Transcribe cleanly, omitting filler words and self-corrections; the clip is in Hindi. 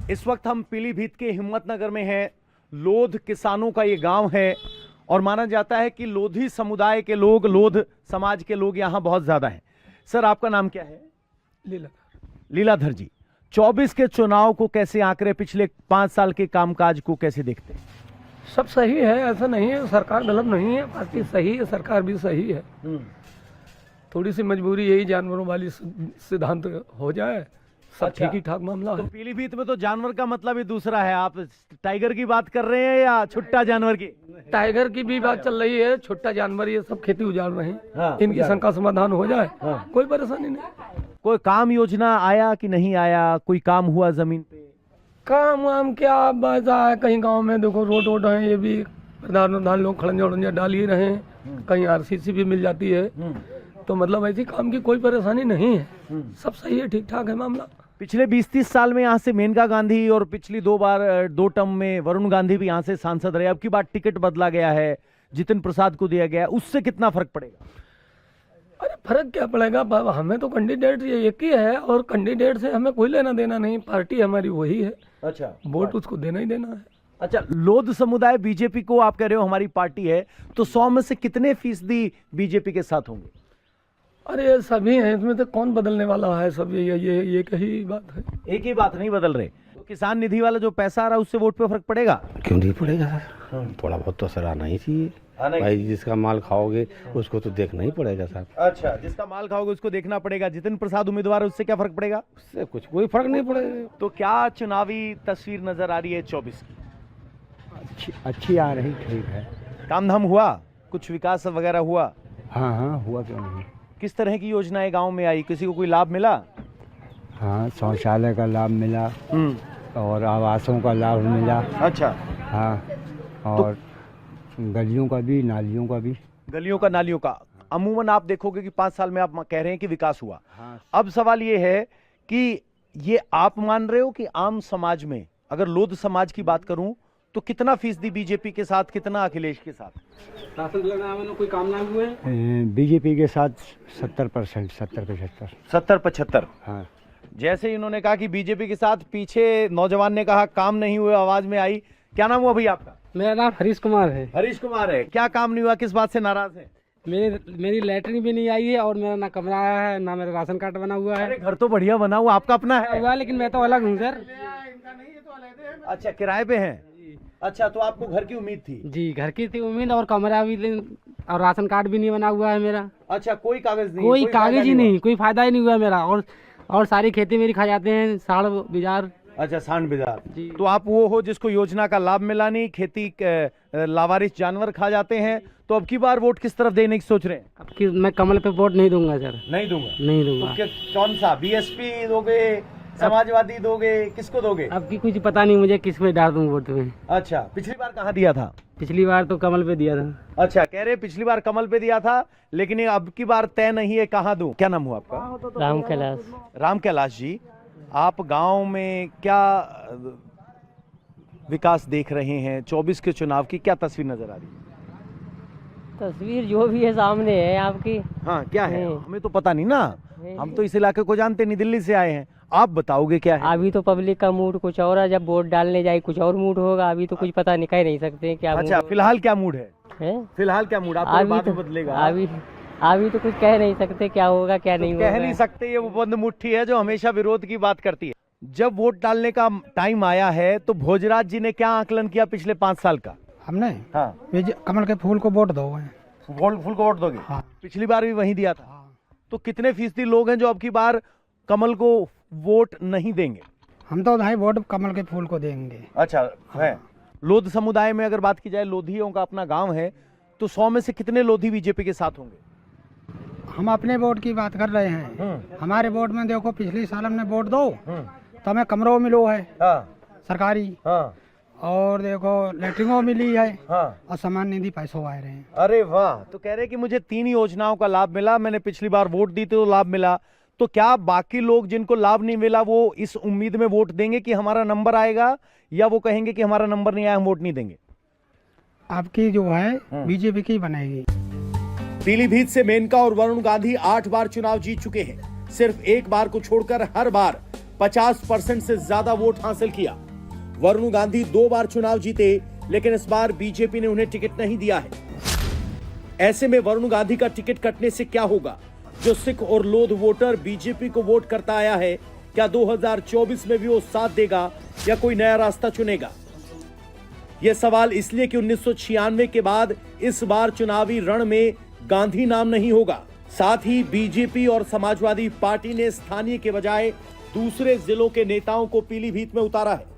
इस वक्त हम पीलीभीत के हिम्मतनगर में हैं। लोध किसानों का ये गांव है और माना जाता है कि लोधी समुदाय के लोग, लोध समाज के लोग यहाँ बहुत ज्यादा हैं। सर, आपका नाम क्या है? लीलाधर जी। 24 के चुनाव को कैसे आंकड़े, पिछले 5 साल के कामकाज को कैसे देखते हैं? सब सही है, ऐसा नहीं है सरकार गलत नहीं है, पार्टी सही है, सरकार भी सही है। थोड़ी सी मजबूरी यही जानवरों वाली सिद्धांत हो जाए, सब ठीक ही ठाक मामला तो है। पीलीभीत में तो जानवर का मतलब ही दूसरा है। आप टाइगर की बात कर रहे हैं या छुट्टा जानवर की? टाइगर की भी बात चल रही है, छोटा जानवर ये सब खेती उजाड़ रहे हैं। हाँ, इनकी शंका समाधान हो जाए, कोई परेशानी नहीं। कोई काम योजना आया कि नहीं आया? कोई काम हुआ जमीन पे? काम वाम क्या बात है, कहीं गांव में देखो रोड वोड है, ये भी प्रधान लोग खड़ंजा उड़ंजा डाल ही रहे हैं, कहीं आरसीसी भी मिल जाती है, तो मतलब ऐसी काम की कोई परेशानी नहीं है, सब सही है, ठीक ठाक है मामला। पिछले 20-30 साल में यहाँ से मेनका गांधी और पिछली 2 बार 2 टर्म में वरुण गांधी भी यहाँ से सांसद रहे। अब की बार टिकट बदला गया है, जितिन प्रसाद को दिया गया है, उससे कितना फर्क पड़ेगा? अरे फर्क क्या पड़ेगा, हमें तो कैंडिडेट ये एक ही है और कैंडिडेट से हमें कोई लेना देना नहीं, पार्टी हमारी वही है। अच्छा, वोट उसको देना ही देना है। अच्छा, लोध समुदाय बीजेपी को आप कह रहे हो हमारी पार्टी है, तो 100 में से कितने फीसदी बीजेपी के साथ होंगे? अरे सभी हैं इसमें, तो कौन बदलने वाला है, सब ये कही बात है। एक ही बात नहीं बदल रहे। तो किसान निधि वाला जो पैसा आ रहा है उससे वोट पे फर्क पड़ेगा? क्यों नहीं पड़ेगा सर, थोड़ा बहुत तो असर आना ही चाहिए भाई। जिसका माल खाओगे उसको तो देखना ही पड़ेगा सर। अच्छा, जिसका माल खाओगे उसको देखना पड़ेगा। जितिन प्रसाद उम्मीदवार है, उससे क्या फर्क पड़ेगा? उससे कुछ कोई फर्क नहीं पड़ेगा। तो क्या चुनावी तस्वीर नजर आ रही है 24 की? अच्छी आ रही, ठीक है। काम धाम हुआ, कुछ विकास वगैरह हुआ? हाँ, हुआ क्यों नहीं। किस तरह की योजनाएं गांव में आई? किसी को कोई लाभ मिला? हाँ, शौचालय का लाभ मिला और आवासों का लाभ मिला। अच्छा, हाँ, और गलियों का भी, नालियों का भी। गलियों का, नालियों का। अमूमन आप देखोगे कि 5 साल में आप कह रहे हैं कि विकास हुआ। हाँ। अब सवाल ये है कि ये आप मान रहे हो कि आम समाज में, अगर लोध समाज की बात करूं, तो कितना फीसदी बीजेपी के साथ, कितना अखिलेश के साथ? कोई काम ना हुए बीजेपी के साथ 70%, 70-75। 70-75। हाँ। जैसे इन्होंने कहा कि बीजेपी के साथ, पीछे नौजवान ने कहा काम नहीं हुए, आवाज में आई। क्या नाम हुआ भैया आपका? मेरा नाम हरीश कुमार है। हरीश कुमार है। क्या काम नहीं हुआ, किस बात से नाराज है? मेरी लैट्रिन भी नहीं आई है और मेरा ना कमरा आया है, ना मेरा राशन कार्ड बना हुआ है। अरे घर तो बढ़िया बना हुआ, आपका अपना है? हुआ, लेकिन मैं तो अलग हूँ सर। अच्छा, किराए पे हैं? अच्छा, तो आपको घर की उम्मीद थी? जी, घर की थी उम्मीद, और कमरा भी और राशन कार्ड भी नहीं बना हुआ है मेरा। अच्छा, कोई कागज नहीं? कोई कागज ही नहीं, कोई फायदा ही नहीं हुआ मेरा, और सारी खेती मेरी खा जाते हैं साढ़ बाजार। अच्छा, सांड बाजार। तो आप वो हो जिसको योजना का लाभ मिला नहीं, खेती लावारिस जानवर खा जाते हैं। तो अब की बार वोट किस तरफ देने की सोच रहे हैं? अब की मैं कमल पे वोट नहीं दूंगा सर। नहीं दूंगा? नहीं दूंगा। तो कौन सा, बीएसपी दोगे, समाजवादी दोगे, किसको दोगे? अब की कुछ पता नहीं मुझे किस पे डाल दूं वोट में। अच्छा, पिछली बार कहाँ दिया था? पिछली बार तो कमल पे दिया था। अच्छा, कह रहे पिछली बार कमल पे दिया था, लेकिन ये अब की बार तय नहीं है कहाँ दूं। क्या नाम हुआ आपका? राम कैलाश। राम कैलाश जी, आप गांव में क्या विकास देख रहे हैं? 24 के चुनाव की क्या तस्वीर नजर आ रही है? तस्वीर जो भी है सामने है आपकी। हाँ, क्या है? हमें तो पता नहीं ना, हम तो इस इलाके को जानते नहीं, दिल्ली से आए हैं। आप बताओगे क्या है? अभी तो पब्लिक का मूड कुछ और है, जब वोट डालने जाए कुछ और मूड होगा। अभी तो कुछ पता नहीं, कह नहीं सकते क्या। अच्छा, फिलहाल क्या मूड है? फिलहाल क्या मूड? आप अभी बाद तो में बदलेगा। अभी तो कुछ कह नहीं सकते क्या होगा क्या नहीं होगा। कह नहीं सकते, ये वो बंद मुट्ठी है जो हमेशा विरोध की बात करती है। जब वोट डालने का टाइम आया है तो भोजराज जी ने क्या आकलन किया पिछले 5 साल का? हमने हाँ, कमल के फूल को वोट दो। फूल को वोट दोगे? हाँ। पिछली बार भी वहीं दिया था। तो कितने फीसदी लोग हैं जो अब की बार कमल को वोट नहीं देंगे? हम तो भाई वोट कमल के फूल को देंगे। अच्छा, है। लोध समुदाय में अगर बात की जाए, लोधियों का अपना गांव है, तो 100 में से कितने लोधी बीजेपी के साथ होंगे? हम अपने वोट की बात कर रहे हैं। हमारे वोट में देखो, पिछले साल हमने वोट दो तो हमें कमरों मिलो है। हाँ। सरकारी। हाँ। और देखो लेटरिंगों मिली है। हाँ। और सामान निधि पैसों आए रहे हैं। अरे वाह, तो कह रहे कि मुझे 3 योजनाओं का लाभ मिला, मैंने पिछली बार वोट दी तो लाभ मिला। तो क्या बाकी लोग जिनको लाभ नहीं मिला वो इस उम्मीद में वोट देंगे कि हमारा नंबर आएगा, या वो कहेंगे कि हमारा नंबर नहीं आया, हम वोट नहीं देंगे? आपकी जो है बीजेपी की बनेगी। पीलीभीत से मेनका और वरुण गांधी 8 बार चुनाव जीत चुके हैं। सिर्फ एक बार को छोड़कर हर बार 50% से ज्यादा वोट हासिल किया। वरुण गांधी 2 बार चुनाव जीते, लेकिन इस बार बीजेपी ने उन्हें टिकट नहीं दिया है। ऐसे में वरुण गांधी का टिकट कटने से क्या होगा? जो सिख और लोध वोटर बीजेपी को वोट करता आया है, क्या 2024 में भी वो साथ देगा या कोई नया रास्ता चुनेगा? यह सवाल इसलिए कि 1996 के बाद इस बार चुनावी रण में गांधी नाम नहीं होगा। साथ ही बीजेपी और समाजवादी पार्टी ने स्थानीय के बजाय दूसरे जिलों के नेताओं को पीलीभीत में उतारा है।